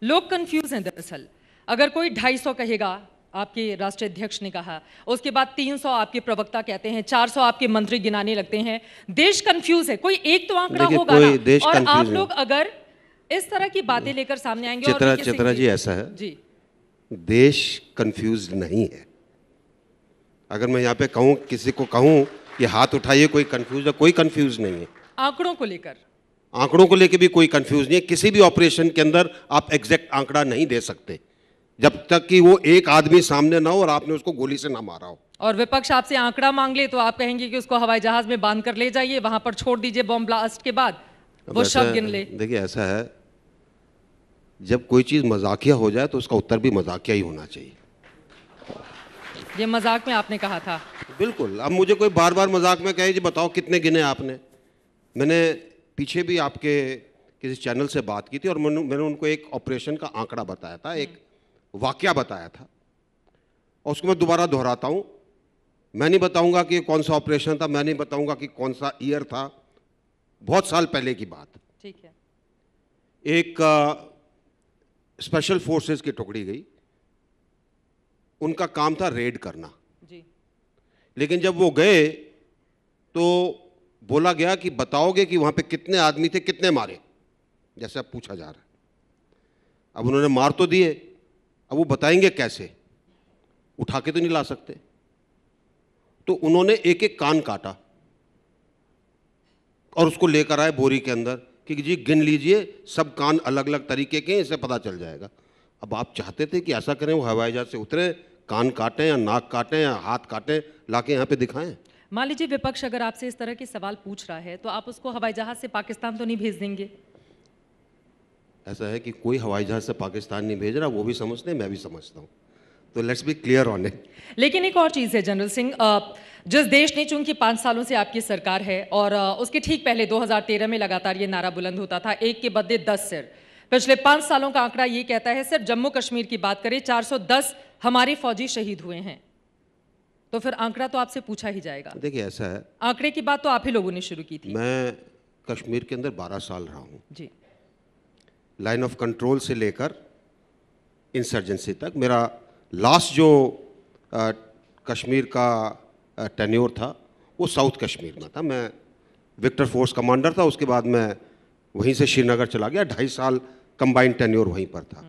लोग कंफ्यूज हैं दरअसल। अगर कोई 250 कहेगा, आपके राष्ट्रीय अध्यक्ष ने कहा, उसके बाद 300 आपके प्रवक्ता कहते हैं, 400 आपके मंत्री गिनाने लगते हैं। देश कंफ्यूज है, कोई एक तो आंकड़ा होगा ना। और आप लोग अगर इस तरह की बातें लेकर सामने आएंगे चित्रा जी, ऐसा है जी, देश कंफ्यूज नहीं है। अगर मैं यहाँ पे कहूँ, किसी को कहूँ कि हाथ उठाइए कोई कंफ्यूज है, कोई कंफ्यूज नहीं है। आंकड़ों को लेकर भी कोई कंफ्यूज नहीं है। किसी भी ऑपरेशन के अंदर आप एग्जैक्ट आंकड़ा नहीं दे सकते जब तक कि वो एक आदमी सामने ना हो और आपने उसको गोली से ना मारा हो। और विपक्ष आपसे आंकड़ा मांग ले तो आप कहेंगे कि उसको हवाई जहाज में बांध कर ले जाइए, वहां पर छोड़ दीजिए बॉम्ब ब्लास्ट के बाद, वो शव गिन ले। देखिए, ऐसा है, जब कोई चीज मजाकिया हो जाए तो उसका उत्तर भी मजाकिया ही होना चाहिए। ये मजाक में आपने कहा था? बिल्कुल। अब मुझे कोई बार बार मजाक में कहे जी बताओ कितने गिने आपने। मैंने पीछे भी आपके किसी चैनल से बात की थी और मैंने उनको एक ऑपरेशन का आंकड़ा बताया था, एक वाकया बताया था, और उसको मैं दोबारा दोहराता हूं। मैं नहीं बताऊंगा कि कौन सा ऑपरेशन था, मैं नहीं बताऊंगा कि कौन सा ईयर था, बहुत साल पहले की बात। ठीक है। एक स्पेशल फोर्सेस की टुकड़ी गई, उनका काम था रेड करना जी। लेकिन जब वो गए तो बोला गया कि बताओगे कि वहां पे कितने आदमी थे, कितने मारे, जैसे अब पूछा जा रहा है। अब उन्होंने मार तो दिए, अब वो बताएंगे कैसे, उठा के तो नहीं ला सकते। तो उन्होंने एक एक कान काटा और उसको लेकर आए बोरी के अंदर कि जी गिन लीजिए, सब कान अलग अलग तरीके के हैं, इससे पता चल जाएगा। अब आप चाहते थे कि ऐसा करें, वो हवाई जहाज से उतरे, कान काटें या नाक काटें या हाथ काटें, लाके यहाँ पे दिखाएं। मान लीजिए विपक्ष अगर आपसे इस तरह के सवाल पूछ रहा है तो आप उसको हवाई जहाज से पाकिस्तान तो नहीं भेज देंगे? ऐसा है कि कोई हवाई जहाज से पाकिस्तान नहीं भेज रहा, वो भी समझते हैं, मैं भी समझता हूँ, तो let's be clear on it. लेकिन एक और चीज़ है जनरल सिंह, जिस देश ने, चूंकि 5 सालों से आपकी सरकार है और उसके ठीक पहले 2013 में लगातार ये नारा बुलंद होता था, एक के बदले 10 सिर। पिछले 5 सालों का आंकड़ा ये कहता है, सिर्फ जम्मू कश्मीर की बात करें 410 हमारे फौजी शहीद हुए हैं। तो फिर आंकड़ा तो आपसे पूछा ही जाएगा। देखिए, ऐसा है, आंकड़े की बात तो आप ही लोगों ने शुरू की थी। मैं कश्मीर के अंदर 12 साल रहा हूँ जी। लाइन ऑफ कंट्रोल से लेकर इंसर्जेंसी तक। मेरा लास्ट जो कश्मीर का टेन्योर था वो साउथ कश्मीर में था। मैं विक्टर फोर्स कमांडर था, उसके बाद मैं वहीं से श्रीनगर चला गया, 2.5 साल कंबाइंड टेन्योर वहीं पर था।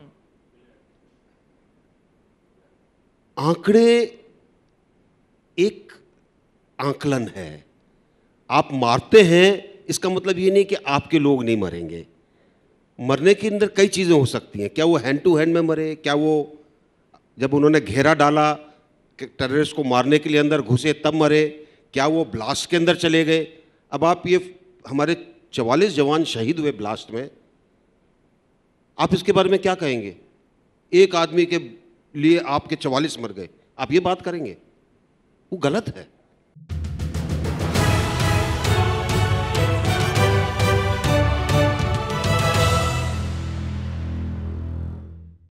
आंकड़े एक आंकलन है, आप मारते हैं इसका मतलब ये नहीं कि आपके लोग नहीं मरेंगे। मरने के अंदर कई चीज़ें हो सकती हैं। क्या वो हैंड टू हैंड में मरे, क्या वो जब उन्होंने घेरा डाला टेररिस्ट को मारने के लिए अंदर घुसे तब मरे, क्या वो ब्लास्ट के अंदर चले गए। अब आप ये हमारे 44 जवान शहीद हुए ब्लास्ट में, आप इसके बारे में क्या कहेंगे? एक आदमी के लिए आपके 44 मर गए, आप ये बात करेंगे? वो गलत है।